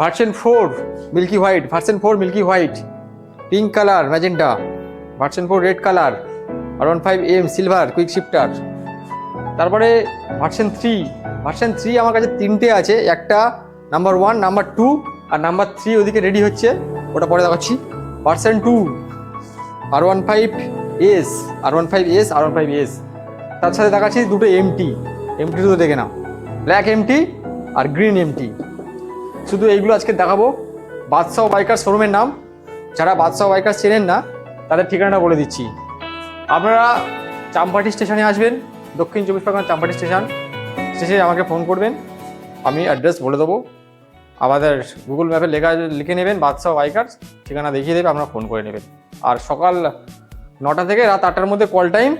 Version 4 milky white, version 4 milky white, pink colour magenta, version 4 red colour, R15M silver quick shifter. তারপরে version 3 আমার কাছে তিনটে আছে, একটা নাম্বার 1, নাম্বার 2 আর number 3 ওদিকে রেডি হচ্ছে, ওটা পরে দেখাচ্ছি। ভার্সন 2 R15S, তার সাথে দেখাচ্ছি দুটো এমটি তো দেখে নাও, ব্ল্যাক এমটি আর গ্রিন এমটি। শুধু এইগুলো আজকে দেখাবো। বাদশাহ বাইকার্স শোরুমের নাম, যারা বাদশাহ বাইকার্স চেনেন না তাদের ঠিকানাটা বলে দিচ্ছি। আপনারা চাম্পাটি স্টেশনে আসবেন, দক্ষিণ 24 পরগনা চাম্পাটি স্টেশনে আমাকে ফোন করবেন, আমি অ্যাড্রেস বলে দেবো। আমাদের গুগল ম্যাপে লিখে নেবেন বাদশাহ বাইকার্স, ঠিকানা দেখিয়ে দেবে, আপনারা ফোন করে নেবেন। আর সকাল 9টা থেকে রাত 8টার মধ্যে কল টাইম,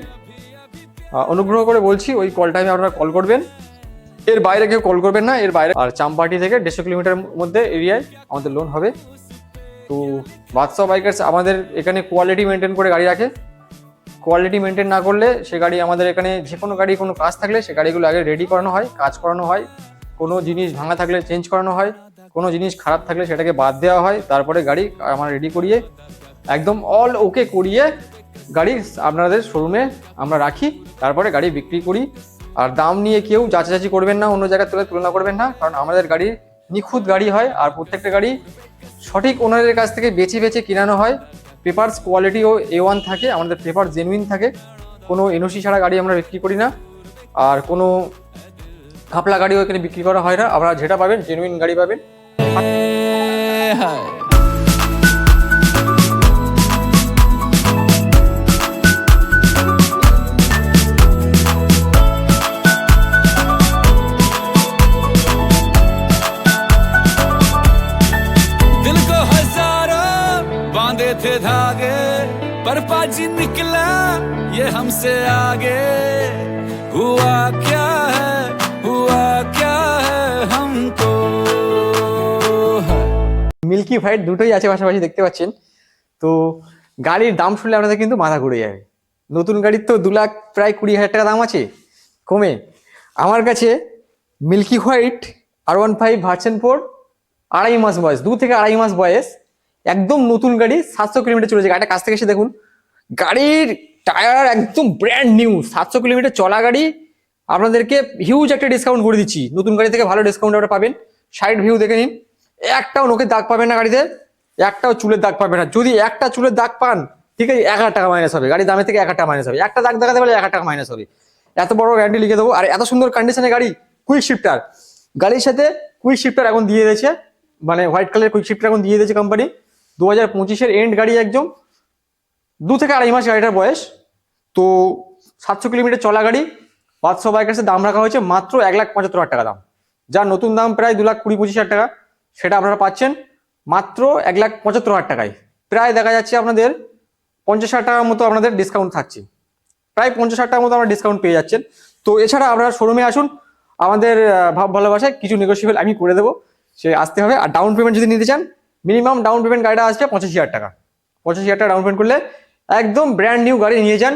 অনুগ্রহ করে বলছি ওই কল টাইমে আপনারা কল করবেন, এর বাইরে কেউ কল করবেন না, এর বাইরে। আর চাম্পাটি থেকে 150 কিলোমিটার মধ্যে এরিয়ায় আমাদের লোন হবে। তো বাদশাহ বাইকার্স আমাদের এখানে কোয়ালিটি মেনটেন করে গাড়ি রাখে। কোয়ালিটি মেনটেন না করলে সে গাড়ি আমাদের এখানে, যে কোনো গাড়ি কোনো কাজ থাকলে সে গাড়িগুলো আগে রেডি করানো হয়, কাজ করানো হয়, কোনো জিনিস ভাঙা থাকলে চেঞ্জ করানো হয়, কোনো জিনিস খারাপ থাকলে সেটাকে বাদ দেওয়া হয়, তারপরে গাড়ি আমরা রেডি করিয়ে একদম অল ওকে করিয়ে গাড়ি আপনাদের শোরুমে আমরা রাখি, তারপরে গাড়ি বিক্রি করি। আর দাম নিয়ে কেউ যাচাযাচি করবেন না, অন্য জায়গার তুলনা করবেন না, কারণ আমাদের গাড়ি নিখুঁত গাড়ি হয়। আর প্রত্যেকটা গাড়ি সঠিক ওনারের কাছ থেকে বেছে বেছে কিনানো হয়। পেপারস কোয়ালিটিও A1 থাকে, আমাদের পেপার জেনুইন থাকে, কোনো এনওসি ছাড়া গাড়ি আমরা বিক্রি করি না, আর কোনো ঘাপলা গাড়িও এখানে বিক্রি করা হয় না। আপনারা যেটা পাবেন জেনুইন গাড়ি পাবেন। थे धागे पर पाजी निकला ये हमसे आगे हुआ क्या है हमको। মিল্কি হোয়াইট দুটোই আছে পাশাপাশি, দেখতে পাচ্ছেন। তো গাড়ির দাম শুনলে আপনাদের কিন্তু মাথা ঘুরে যাবে। নতুন গাড়ির তো 2 লাখ প্রায় 20,000 টাকা দাম আছে কমে। আমার কাছে মিল্কি হোয়াইট R15 ভার্সন 4 2.5 মাস বয়স, 2 থেকে 2.5 মাস বয়স, একদম নতুন গাড়ি, 700 কিলোমিটার চলেছে। গাড়িটা কাছ থেকে এসে দেখুন, গাড়ির টায়ার একদম ব্র্যান্ড নিউ, 700 কিলোমিটার চলা গাড়ি। আপনাদেরকে হিউজ একটা ডিসকাউন্ট করে দিচ্ছি, নতুন গাড়ি থেকে ভালো ডিসকাউন্ট আপনারা পাবেন। সাইড ভিউ দেখে নিন, একটাও নোকের দাগ পাবেন না গাড়িতে, একটাও চুলের দাগ পাবেন না। যদি একটা চুলের দাগ পান, ঠিক আছে, 1000 টাকা মাইনাস হবে, গাড়ির দামে থেকে 1000 টাকা মাইনাস হবে। একটা দাগ দেখাতে পারলে 1000 টাকা মাইনাস হবে, এত বড় গ্যারান্টি লিখে দেবো। আর এত সুন্দর কন্ডিশনে গাড়ি, কুইক শিফটার, গাড়ির সাথে কুইক শিফটার এখন দিয়ে দিয়েছে, মানে হোয়াইট কালার কুইক শিফটার এখন দিয়ে দিয়েছে কোম্পানি। 2025-এর এন্ড গাড়ি, একদম 2 থেকে 2.5 মাস গাড়িটার বয়স। তো 700 কিলোমিটার চলা গাড়ি। বাদশাহ বাইকার্সের দাম রাখা হয়েছে মাত্র 1,75,000 টাকা দাম, যার নতুন দাম প্রায় 2,20,25,000 টাকা, সেটা আপনারা পাচ্ছেন মাত্র 1,75,000 টাকায়। প্রায় দেখা যাচ্ছে আপনাদের 50,000 টাকার মতো আপনাদের ডিসকাউন্ট থাকছে, প্রায় 50,000 টাকার মতো আপনারা ডিসকাউন্ট পেয়ে যাচ্ছেন। তো এছাড়া আপনারা শোরুমে আসুন, আমাদের ভাব ভালোবাসায় কিছু নেগোসিয়েবল আমি করে দেবো, সে আসতে হবে। আর ডাউন পেমেন্ট যদি নিতে চান, মিনিমাম ডাউন পেমেন্ট গাড়িটা আসছে 85,000 টাকা। 85,000 টাকা ডাউন পেমেন্ট করলে একদম ব্র্যান্ড নিউ গাড়ি নিয়ে যান,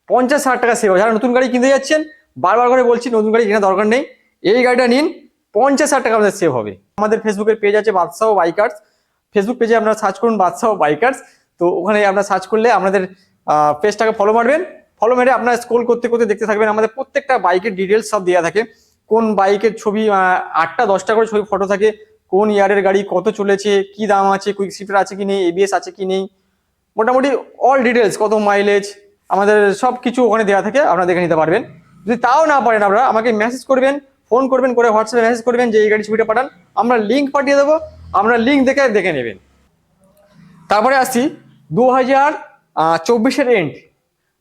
50,000 টাকা সেভ। যারা নতুন গাড়ি কিনতে যাচ্ছেন, বারবার করে বলছি নতুন গাড়ি কেনার দরকার নেই, এই গাড়িটা নিন, 50,000 টাকা আমাদের সেভ হবে। আমাদের ফেসবুকের পেজ আছে বাদশাহ বাইকার্স, ফেসবুক পেজে আপনারা সার্চ করুন বাদশাহ বাইকার্স। তো ওখানে আপনারা সার্চ করলে আমাদের পেজটাকে ফলো মারবেন, ফলো মেরে আপনারা স্ক্রল করতে করতে দেখতে থাকবেন। আমাদের প্রত্যেকটা বাইকের ডিটেলস সব দেওয়া থাকে, কোন বাইকের ছবি 8টা 10টা করে ছবি ফটো থাকে, কোন ইয়ারের গাড়ি, কত চলেছে, কি দাম আছে, কুইক শিফটার আছে কি নেই, ABS আছে কি নেই, মোটামুটি অল ডিটেলস, কত মাইলেজ, আমাদের সব কিছু ওখানে দেওয়া থাকে, আপনারা দেখে নিতে পারবেন। যদি তাও না পারেন, আপনারা আমাকে মেসেজ করবেন, ফোন করবেন, করে হোয়াটসঅ্যাপে মেসেজ করবেন যে এই গাড়ি ছবিটা পাঠান, আমরা লিঙ্ক পাঠিয়ে দেবো, আমরা লিঙ্ক দেখে নেবেন। তারপরে আসছি 2024-এর এন্ড,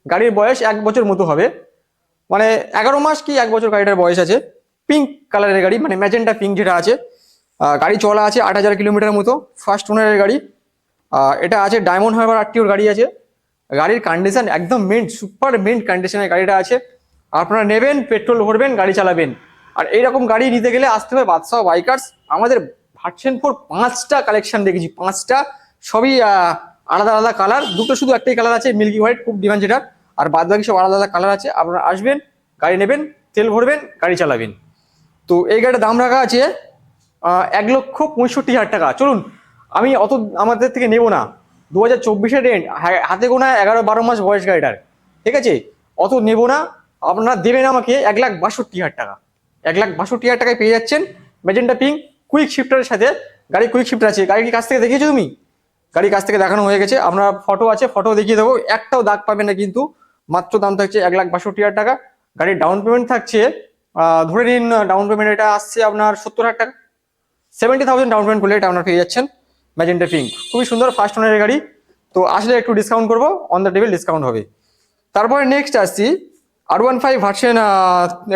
গাড়ির বয়স 1 বছর মতো হবে, মানে 11 মাস কি 1 বছর গাড়িটার বয়স আছে। পিঙ্ক কালারের গাড়ি, মানে ম্যাজেন্টা পিঙ্ক যেটা আছে। গাড়ি চলা আছে 8,000 কিলোমিটার মতো, ফার্স্ট ওনারের গাড়ি। এটা আছে ডায়মন্ড হারবার RTOর গাড়ি আছে। গাড়ির কন্ডিশন একদম মিন্ট, সুপার মিন্ট কন্ডিশনের গাড়িটা আছে। আপনারা নেবেন, পেট্রোল ভরবেন, গাড়ি চালাবেন। আর এইরকম গাড়ি নিতে গেলে আসতে হবে বাদশাহ বাইকার্স। আমাদের ভার্সন 4 5টা কালেকশন দেখেছি, 5টা, সবই আলাদা আলাদা কালার। দুটো শুধু একটাই কালার আছে মিল্কি হোয়াইট, খুব ডিমান্ড যেটার, আর বাদ বাকি সব আলাদা আলাদা কালার আছে। আপনারা আসবেন, গাড়ি নেবেন, তেল ভরবেন, গাড়ি চালাবেন। তো এই গাড়িটার দাম রাখা আছে 1,65,000 টাকা। চলুন আমি অত আমাদের থেকে নেবো না, 2024-এর রেন্ট, হাতে গোনা 11-12 মাস বয়স গাড়িটার, ঠিক আছে, অত নেবো না। আপনারা দেবেন আমাকে 1,62,000 টাকা। 1,62,000 টাকায় পেয়ে যাচ্ছেন ম্যাজেন্টা পিঙ্ক কুইক শিফটারের সাথে। গাড়ি কুইক শিফটার আছে, গাড়ি কি কাছ থেকে দেখিয়েছো তুমি? গাড়ি কাছ থেকে দেখানো হয়ে গেছে, আপনার ফটো আছে, ফটো দেখিয়ে দেবো, একটাও দাগ পাবেন না কিন্তু। মাত্র দাম থাকছে 1,62,000 টাকা। গাড়ির ডাউন পেমেন্ট থাকছে ধরে নিন ডাউন পেমেন্ট এটা আসছে আপনার 70,000 টাকা। 70,000 ডাউন পেমেন্ট করলে এটা আপনার পেয়ে যাচ্ছেন ম্যাজেন্টা পিঙ্ক, খুবই সুন্দর ফার্স্ট ওনারের গাড়ি। তো আসলে একটু ডিসকাউন্ট করবো, অন দ্য টেবিল ডিসকাউন্ট হবে। তারপরে নেক্সট আসছি R15 ভার্সন,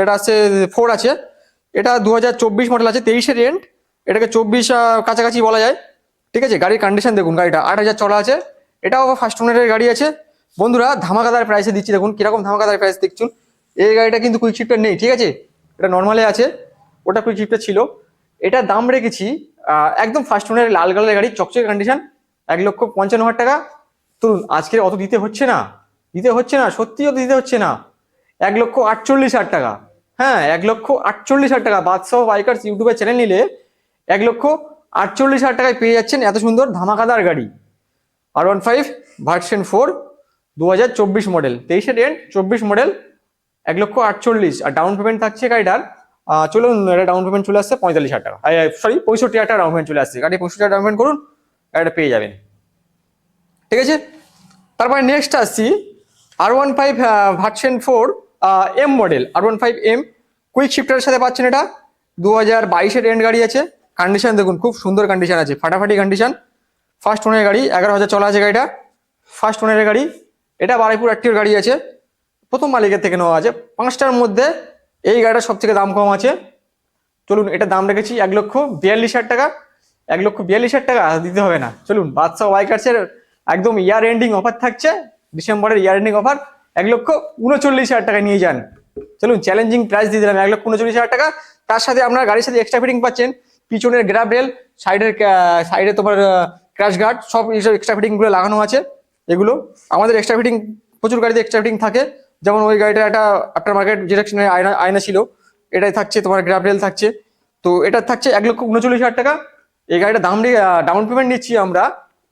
এটা আছে 4 আছে, এটা 2024 মডেল আছে, 23-এর রেন্ট, এটাকে 24 কাছাকাছি বলা যায়, ঠিক আছে। গাড়ির কন্ডিশন দেখুন, গাড়িটা 8,000 চলা আছে, এটাও ফার্স্ট ওনারের গাড়ি আছে। বন্ধুরা ধামাকাদার প্রাইসে দিচ্ছি, দেখুন কিরকম ধামাকাদার প্রাইস দেখছুন। এই গাড়িটা কিন্তু কুইক শিফটার নেই, ঠিক আছে, এটা নর্মালে আছে, ওটা কুইক শিফটার ছিল। এটার দাম রেখেছি একদম ফার্স্ট ওনারের লাল কালারের গাড়ি, চকচকে কন্ডিশন, 1,55,000 টাকা। তো আজকে অত দিতে হচ্ছে না, সত্যি অত দিতে হচ্ছে না, 1,48,000 টাকা। হ্যাঁ, 1,48,000 টাকা। বাদশাহ বাইকার্স ইউটিউবে চ্যানেল নিলে 1,48,000 টাকায় পেয়ে যাচ্ছেন এত সুন্দর ধামাকাদার গাড়ি। R15 ভার্সন 4 2024 মডেল, 23-এর রেন্ট, 24 মডেল, 1,48,000। আর ডাউন পেমেন্ট থাকছে গাড়িটার, চলুন এটা ডাউন পেমেন্ট চলে আসছে 45,000 টাকা, সরি 65,000 টাকা ডাউন পেমেন্ট চলে আসছে। গাড়ি 65,000 ডাউন পেমেন্ট করুন, এটা পেয়ে যাবেন, ঠিক আছে। তারপরে নেক্সট আসছি R15 version 4 M model, R15 M quick শিফটারের সাথে পাচ্ছেন। এটা 2022-এর রেন্ট গাড়ি আছে, কন্ডিশন দেখুন খুব সুন্দর কন্ডিশন আছে, ফাটাফাটি কন্ডিশন, ফার্স্ট ওনারের গাড়ি, 11,000 চলা আছে গাড়িটা, ফার্স্ট ওনারের গাড়ি। এটা বারুইপুর একটির গাড়ি আছে, প্রথম মালিকের থেকে নেওয়া আছে। 5টার মধ্যে এই গাড়িটা সব থেকে দাম কম আছে। চলুন এটা দাম রেখেছি 1,42,000 টাকা। 1,42,000 টাকা দিতে হবে না। চলুন বাদশাহ বাইকার্সের একদম ইয়ার এন্ডিং অফার থাকছে, ডিসেম্বরের ইয়ার এন্ডিং অফার, 1,39,000 টাকা নিয়ে যান। চলুন চ্যালেঞ্জিং প্রাইস দিয়ে দিলাম 1,39,000 টাকা। তার সাথে আপনার গাড়ির সাথে এক্সট্রা ফিটিং পাচ্ছেন, পিছনের গ্র্যাব রেল, সাইডে তোমার ক্র্যাশ গার্ড, সব এইসব এক্সট্রা ফিটিং গুলো লাগানো আছে। এগুলো আমাদের এক্সট্রা ফিটিং, প্রচুর গাড়িতে এক্সট্রা ফিটিং থাকে। যেমন ওই গাড়িটা একটা আফটার মার্কেট ডিরেকশনের আয়না ছিল, এটাই থাকছে তোমার গ্র্যাব রেল থাকছে। তো এটা থাকছে 1,39,000 টাকা। এই গাড়িটা ডাউন পেমেন্ট নিচ্ছি আমরা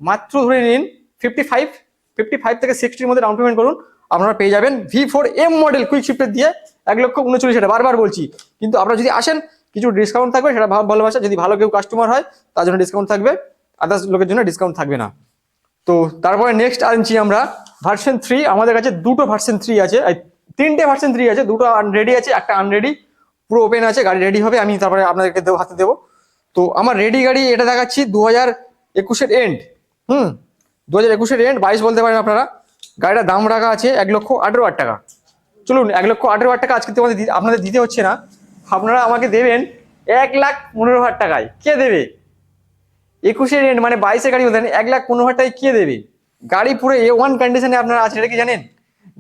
মাত্র ধরে নিন 55 থেকে 60-র মধ্যে ডাউন পেমেন্ট করুন, আপনারা পেয়ে যাবেন V4M মডেল কুইক শিফটার দিয়ে 1,39,000 টাকা। বারবার বলছি, কিন্তু আপনারা যদি আসেন কিছু ডিসকাউন্ট থাকবে, সেটা ভালোবাসা, যদি ভালো কেউ কাস্টমার হয় তার জন্য ডিসকাউন্ট থাকবে, আদার্স লোকের জন্য ডিসকাউন্ট থাকবে না। তো তারপরে নেক্সট আনছি আমরা ভার্সন 3। আমাদের কাছে দুটো ভার্সন 3 আছে, 3টে ভার্সন 3 আছে, দুটো রেডি আছে, একটা আনরেডি, পুরো ওপেন আছে। গাড়ি রেডি হবে, আমি তারপরে আপনাদেরকে হাতে দেবো। তো আমার রেডি গাড়ি এটা দেখাচ্ছি 2021-এর এন্ড, 2021-এর এন্ড, 22 বলতে পারেন আপনারা। গাড়িটার দাম রাখা আছে 1,18,000 টাকা। চলুন 1,18,000 টাকা আজকে তোমাদের আপনাদের দিতে হচ্ছে না, আপনারা আমাকে দেবেন 1,15,000 টাকায়। কে দেবে? 21-এর এন্ড মানে 22-এর গাড়ি বলতেন, 1,15,000 টাকায় কে দেবে? গাড়ি পুরো A1 কন্ডিশনে আপনারা আছেন, এটা কি জানেন?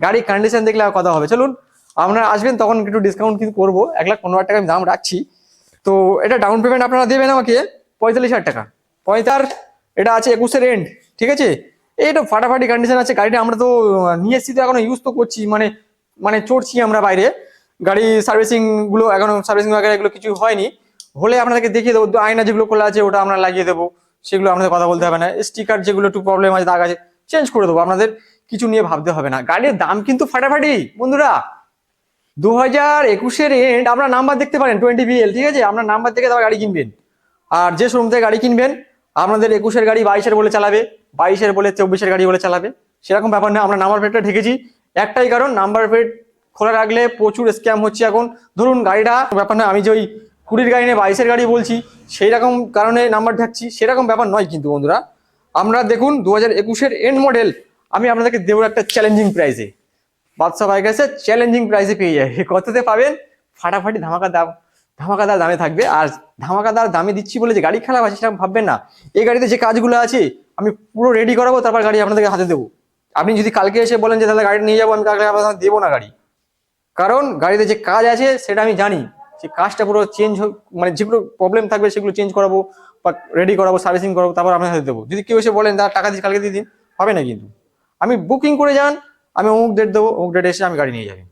গাড়ি কন্ডিশন দেখলে আর কথা হবে। চলুন আপনারা আসবেন, তখন একটু ডিসকাউন্ট কিন্তু করবো। 1,15,000 টাকা আমি দাম রাখছি। তো এটা ডাউন পেমেন্ট আপনারা দেবেন আমাকে 45,000 টাকা। 45, এটা আছে 21-এর এন্ড, ঠিক আছে। এইটা ফাটাফাটি কন্ডিশন আছে গাড়িটা। আমরা তো নিয়ে এসেছি, তো এখনো ইউজ তো করছি, মানে চড়ছি আমরা বাইরে। গাড়ি সার্ভিসিং গুলো এখনো, সার্ভিসিং এগুলো কিছু হয়নি, হলে আপনাদেরকে দেখিয়ে দেবো। আয়না যেগুলো খোলা আছে ওটা আমরা লাগিয়ে দেবো, সেগুলো আপনাদের কথা বলতে হবে না। স্টিকার যেগুলো একটু প্রবলেম আছে, দাগ আছে, চেঞ্জ করে দেবো, আপনাদের কিছু নিয়ে ভাবতে হবে না। গাড়ির দাম কিন্তু ফাটাফাটি বন্ধুরা। 2021-এর এন্ড, আপনার নাম্বার দেখতে পারেন 20BL, ঠিক আছে। আপনার নাম্বার দেখে তারপর গাড়ি কিনবেন। আর যে শোরুম থেকে গাড়ি কিনবেন, আপনাদের 21-এর গাড়ি 22-এর বলে চালাবে, 22-এর বলে 24-এর গাড়ি বলে চালাবে, সেরকম ব্যাপার না। আমরা নাম্বার প্লেটটা ঢেকেছি, একটাই কারণ, নাম্বার প্লেট খোলা রাখলে প্রচুর স্ক্যাম হচ্ছে এখন। ধরুন গাড়িটা ব্যাপার না, আমি যে ওই 20-র গাড়ি নিয়ে 22-এর গাড়ি বলছি, সেই রকম কারণে নাম্বার ঢাকছি, সেরকম ব্যাপার নয় কিন্তু বন্ধুরা। আমরা দেখুন 2021-এর এন্ড মডেল আমি আপনাদেরকে দেবো একটা চ্যালেঞ্জিং প্রাইসে। বাদশা বাইকার্সে চ্যালেঞ্জিং প্রাইসে পেয়ে যায়। কততে পাবেন? ফাটাফাটি ধামাকাদার দামে থাকবে। আর ধামাকাদার দামে দিচ্ছি বলে যে গাড়ি খারাপ আছে সেরকম ভাববেন না। এই গাড়িতে যে কাজগুলো আছে আমি পুরো রেডি করাবো, তারপর গাড়ি আপনাদেরকে হাতে দেবো। আপনি যদি কালকে এসে বলেন যে দাদা গাড়ি নিয়ে যাবো, আমি কালকে আপনাদের দেবো না গাড়ি, কারণ গাড়িতে যে কাজ আছে সেটা আমি জানি। সেই কাজটা পুরো চেঞ্জ, মানে যেগুলো প্রবলেম থাকবে সেগুলো চেঞ্জ করাবো বা রেডি করাবো, সার্ভিসিং করাবো, তারপর আপনার হাতে দেবো। যদি কেউ এসে বলেন দাদা টাকা দিয়ে কালকে দিয়ে দিন, হবে না কিন্তু। আমি বুকিং করে যান, আমি অমুক ডেট দেবো, অমুক ডেট এসে আমি গাড়ি নিয়ে যাবেন,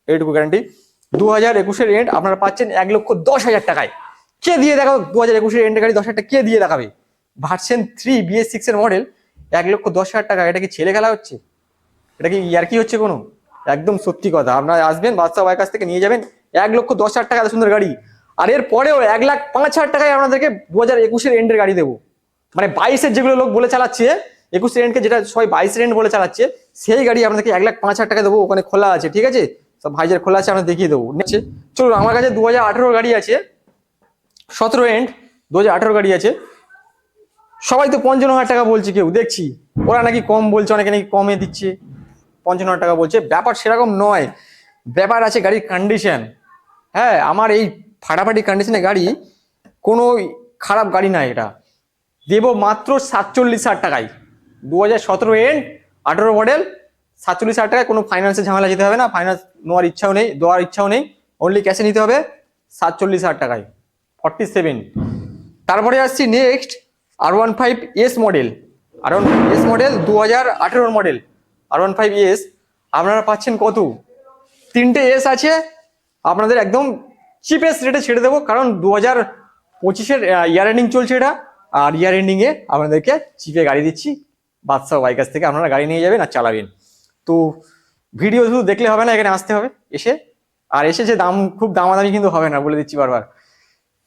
এইটুকু গ্যারান্টি। 2021-এর এন্ড আপনারা পাচ্ছেন 1,10,000 টাকায়। কে দিয়ে দেখাবে 2021-এর এন্ডের গাড়ি 10,000 টাকা কে দিয়ে দেখাবে? ভার্সন 3 BS6 এর মডেল 1,10,000 টাকা, এটা কি ছেলে খেলা হচ্ছে? এটা কি ইয়ার কি হচ্ছে কোনো? একদম সত্যি কথা, আপনারা আসবেন বাদশা ভাইয়ের কাছ থেকে নিয়ে যাবেন 1,10,000 টাকা এত সুন্দর গাড়ি। আর এর পরেও 1,05,000 টাকায় আপনাদেরকে 2021-এর এন্ডের গাড়ি দেবো। মানে 22-এর যেগুলো লোক বলে চালাচ্ছে, 21-এর এন্ডকে যেটা সবাই 22-এর এন্ড বলে চালাচ্ছে, সেই গাড়ি আপনাদেরকে 1,05,000 টাকা দেবো। ওখানে খোলা আছে, ঠিক আছে, সব ভাইজার খোলা আছে, আমরা দেখিয়ে দেবো। চলুন, আমার কাছে 2018 গাড়ি আছে, 17 এন্ড 2018 গাড়ি আছে। সবাই তো 55,000 টাকা বলছে, কেউ দেখছি ওরা নাকি কম বলছে, অনেকে নাকি কমে দিচ্ছে, 55,000 টাকা বলছে। ব্যাপার সেরকম নয়, ব্যাপার আছে গাড়ির কন্ডিশন। হ্যাঁ, আমার এই ফাটাফাটি কন্ডিশনের গাড়ি, কোনো খারাপ গাড়ি না, এটা দেবো মাত্র 47,000 টাকায়। 2017 এন্ড 18 মডেল, 47,000 টাকায়। কোনো ফাইন্যান্সের ঝামেলা যেতে হবে না, ফাইন্যান্স নেওয়ার ইচ্ছাও নেই, দেওয়ার ইচ্ছাও নেই, অনলি ক্যাশে নিতে হবে 47,000 টাকায়, 47। তারপরে আসছি next R15S model, R15S model 2018 model, R15S আপনারা পাচ্ছেন কত? 3টে এস আছে, আপনাদের একদম চিপেস্ট রেটে ছেড়ে দেবো, কারণ 2025-এর ইয়ার এন্ডিং চলছে এটা, আর ইয়ার এন্ডিং এ আপনাদেরকে চিপে গাড়ি দিচ্ছি বাদশা ভাই কাছ থেকে। আপনারা গাড়ি নিয়ে যাবেন আর চালাবেন। তো ভিডিও শুধু দেখলে হবে না, এখানে আসতে হবে এসে, আর এসে যে দাম খুব দামাদামি কিন্তু হবে না, বলে দিচ্ছি বারবার।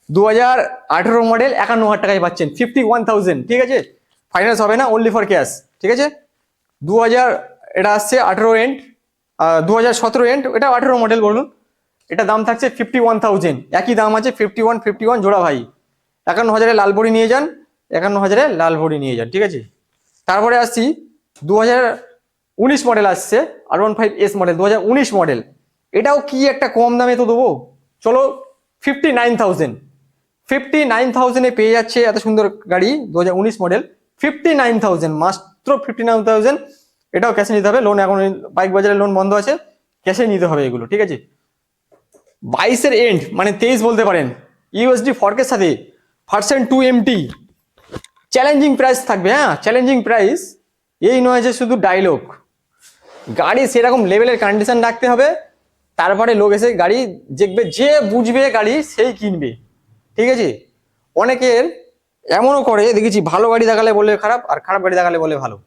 2018 মডেল 51,000 টাকায় পাচ্ছেন, 51,000, ঠিক আছে, ফাইন্যান্স হবে না, অনলি ফর ক্যাশ, ঠিক আছে। 2000 এটা আসছে 18 এন্ড, 2017 এন্ড, এটা 18 মডেল বলুন, এটা দাম থাকছে 51,000, একই দাম আছে 51 জোড়া ভাই। 51,000-এ লাল বড়ি নিয়ে যান, 51,000-এ লাল বড়ি নিয়ে যান, ঠিক আছে। তারপরে আসছি 2019 মডেল আসছে, R15S মডেল 2019 মডেল, এটাও কি একটা কম দামে তো দেবো, চলো 59,000-এ পেয়ে যাচ্ছে এত সুন্দর গাড়ি 2019 মডেল, 59,000, মাত্র 59,000। এটাও ক্যাশে নিতে হবে, লোন এখন বাইক বাজারে লোন বন্ধ আছে, ক্যাশে নিতে হবে এগুলো, ঠিক আছে। 22-এর এন্ড মানে 23 বলতে পারেন, USD ফর্কের সাথে ভার্সন 2 MT, চ্যালেঞ্জিং প্রাইস থাকবে। হ্যাঁ, চ্যালেঞ্জিং প্রাইস, এই নয় যে শুধু ডায়লগ, গাড়ি সেরকম লেভেলের কন্ডিশন রাখতে হবে, তারপরে লোক এসে গাড়ি দেখবে, যে বুঝবে গাড়ি সেই কিনবে, ঠিক আছে। অনেকের এমনও করে দেখেছি, ভালো গাড়ি দেখালে বলে খারাপ, আর খারাপ গাড়ি দেখালে বলে ভালো।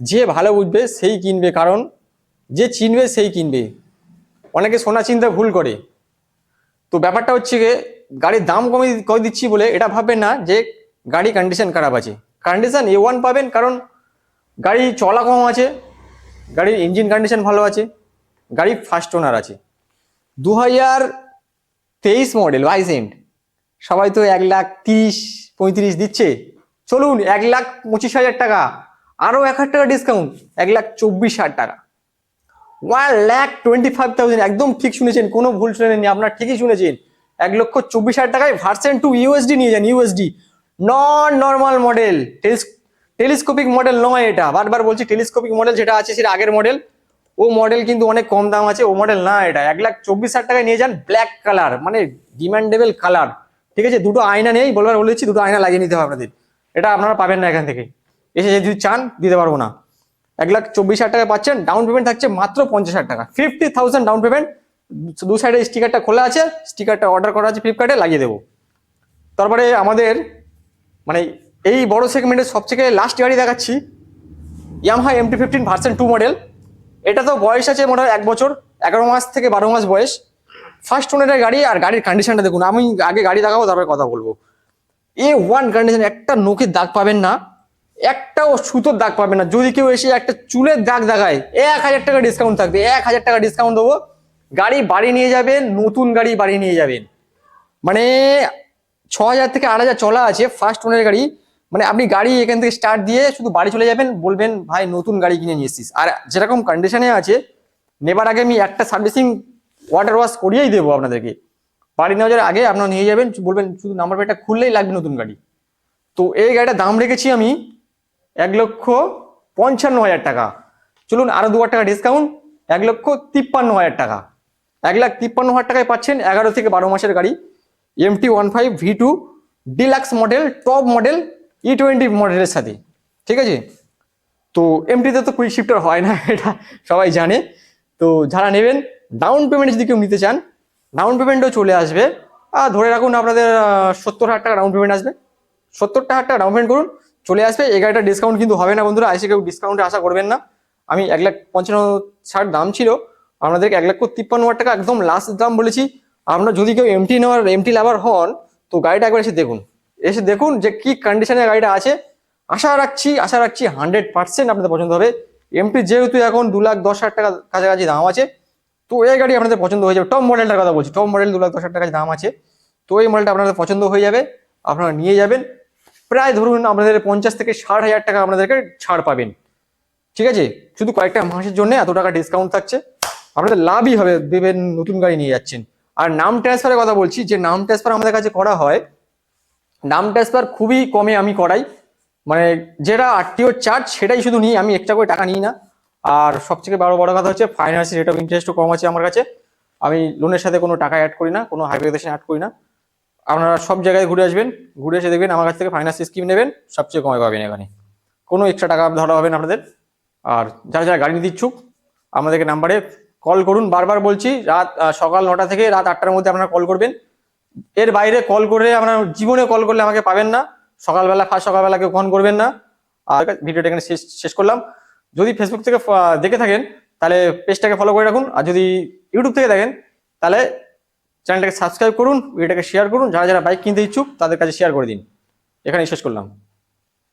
যে ভালো বুঝবে সেই কিনবে, কারণ যে চিনবে সেই কিনবে। অনেকে সোনা চিন্তা ভুল করে। তো ব্যাপারটা হচ্ছে গিয়ে, গাড়ির দাম কমে দিচ্ছি বলে এটা ভাববেন না যে গাড়ি কন্ডিশন খারাপ আছে। কন্ডিশন A1 পাবেন, কারণ গাড়ি চলা কম আছে, গাড়ির ইঞ্জিন কন্ডিশন ভালো আছে, গাড়ি ফার্স্ট ওনার আছে। 2023 মডেল 22 এন্ড, সবাই তো 1,30,35 দিচ্ছে, চলুন 1,25,000 টাকা, আরো 1,000 টাকা ডিসকাউন্ট, 1,24,000 টাকা, 1,25,000। একদম ঠিক শুনেছেন, কোনো ভুল শুনেননি, আপনার ঠিকই শুনেছেন, 1,24,000 টাকায় ভার্সন 2 USD নিয়ে যান। USD নন নর্মাল মডেল, টেলিস্কোপিক মডেল নয় এটা, বারবার বলছি, টেলিস্কোপিক মডেল যেটা আছে সেটা আগের মডেল, ও মডেল কিন্তু অনেক কম দাম আছে, ও মডেল না এটা। 1,24,000 টাকায় নিয়ে যান, ব্ল্যাক কালার, মানে ডিমান্ডেবল কালার, ঠিক আছে। দুটো আয়না নেই, বলেছি দুটো আয়না লাগিয়ে নিতে হবে আপনাদের, এটা আপনারা পাবেন না এখান থেকে, এসে যদি চান দিতে পারবো না। 1,24,000 টাকা পাচ্ছেন, ডাউন পেমেন্ট থাকছে মাত্র 50,000 টাকা, 50,000 ডাউন পেমেন্ট। দু সাইডে স্টিকারটা খোলা আছে, স্টিকারটা অর্ডার করা আছে ফ্লিপকার্টে, লাগিয়ে দেবো। তারপরে আমাদের মানে এই বড় সেগমেন্টের সবথেকে লাস্ট গাড়ি দেখাচ্ছি, ইয়ামাহা MT-15 ভার্সন 2 মডেল। এটা তো বয়স আছে মোটামুটি 1 বছর 11 মাস থেকে 12 মাস বয়স, ফার্স্ট ওনারের গাড়ি। আর গাড়ির কন্ডিশনটা দেখুন, আমি আগে গাড়ি দেখাবো তারপরে কথা বলবো। A1 কন্ডিশন, একটা নোকের দাগ পাবেন না, একটাও সুতোর দাগ পাবেন না। যদি কেউ এসে একটা চুলের দাগ দেখায়, 1,000 টাকা ডিসকাউন্ট থাকবে, 1,000 টাকা ডিসকাউন্ট দেবো। গাড়ি বাড়ি নিয়ে যাবেন, নতুন গাড়ি বাড়ি নিয়ে যাবেন, মানে 6,000 থেকে 8,000 চলা আছে, ফার্স্ট ওনারের গাড়ি। মানে আপনি গাড়ি এখান থেকে স্টার্ট দিয়ে শুধু বাড়ি চলে যাবেন, বলবেন ভাই নতুন গাড়ি কিনে নিয়ে এসেছিস। আর যেরকম কন্ডিশনে আছে, নেবার আগে আমি একটা সার্ভিসিং ওয়াটার ওয়াশ করিয়েই দেবো আপনাদেরকে। বাড়ি নেওয়া যাওয়ার আগে আপনারা নিয়ে যাবেন, বলবেন শুধু নাম্বার প্লেটটা খুললেই লাগবে নতুন গাড়ি। তো এই গাড়িটার দাম রেখেছি আমি 1,55,000 টাকা। চলুন আরো 2,000 টাকা ডিসকাউন্ট, 1,53,000 টাকা। 1,53,000 টাকায় পাচ্ছেন 11 থেকে 12 মাসের গাড়ি, MT-15 V2 deluxe model, top model, E20 মডেলের সাথে, ঠিক আছে। তো এমটিতে তো কুইক শিফটার হয় না, এটা সবাই জানে। তো যারা নেবেন, ডাউন পেমেন্ট যদি কেউ নিতে চান, ডাউন পেমেন্টও চলে আসবে ধরে রাখুন আপনাদের 70,000 টাকা ডাউন পেমেন্ট আসবে। 70,000 টাকা ডাউন পেমেন্ট করুন, চলে আসবে। এই গাড়িটা ডিসকাউন্ট কিন্তু হবে না বন্ধুরা, এসে কেউ ডিসকাউন্টে আশা করবেন না। আমি 1,55,60 দাম ছিল, আপনাদেরকে 1,53,000 টাকা একদম লাস্ট দাম বলেছি। আপনার যদি কেউ এমটি লাভার হন, তো গাড়িটা একবার এসে দেখুন যে কি কন্ডিশনে গাড়িটা আছে। আশা রাখছি 100% আপনাদের পছন্দ হবে। এমটি যেহেতু এখন 2,10,000 টাকা কাছাকাছি দাম আছে, তো এই গাড়ি আপনাদের পছন্দ হয়ে যাবে। টপ মডেলটার কথা বলছি, টপ মডেল 2,10,000 টাকা দাম আছে, তো এই মডেলটা আপনাদের পছন্দ হয়ে যাবে, আপনারা নিয়ে যাবেন। প্রায় ধরুন আপনাদের 50 থেকে 60,000 টাকা আপনাদেরকে ছাড় পাবেন, ঠিক আছে? শুধু কয়েকটা মাসের জন্য এত টাকা ডিসকাউন্ট থাকছে, আপনাদের লাভই হবে, দেবেন নতুন গাড়ি নিয়ে যাচ্ছেন। আর নাম ট্রান্সফারের কথা বলছি, যে নাম ট্রান্সফার আমাদের কাছে করা হয়, নাম ট্রান্সফার খুবই কমে আমি করাই, মানে যেটা আরটিও চার্জ সেটাই শুধু নিই আমি, এক্সট্রা করে টাকা নিই না। আর সবথেকে বড় কথা হচ্ছে ফাইন্যান্সের রেট অফ ইন্টারেস্টও কম আছে আমার কাছে। আমি লোনের সাথে কোনো টাকা অ্যাড করি না, কোনো হাইব্রিডেশন অ্যাড করি না। আপনারা সব জায়গায় ঘুরে আসবেন, ঘুরে এসে দেখবেন আমার কাছ থেকে ফাইন্যান্স স্কিম নেবেন, সবচেয়ে কমে পাবেন এখানে, কোনো এক্সট্রা টাকা ধরা হবে না আপনাদের। আর যারা যারা গাড়ি নিতে ইচ্ছুক আমাদেরকে নাম্বারে কল করুন, বারবার বলছি, সকাল 9টা থেকে রাত 8টার মধ্যে আপনারা কল করবেন। এর বাইরে কল করে আপনার জীবনে কল করলে আমাকে পাবেন না, সকালবেলা কেউ ফোন করবেন না। আর ভিডিওটা এখানে শেষ করলাম। যদি ফেসবুক থেকে দেখে থাকেন তাহলে পেজটাকে ফলো করে রাখুন, আর যদি ইউটিউব থেকে দেখেন তাহলে চ্যানেলটাকে সাবস্ক্রাইব করুন, ভিডিওটাকে শেয়ার করুন, যারা যারা বাইক কিনতে ইচ্ছুক তাদের কাছে শেয়ার করে দিন। এখানেই শেষ করলাম।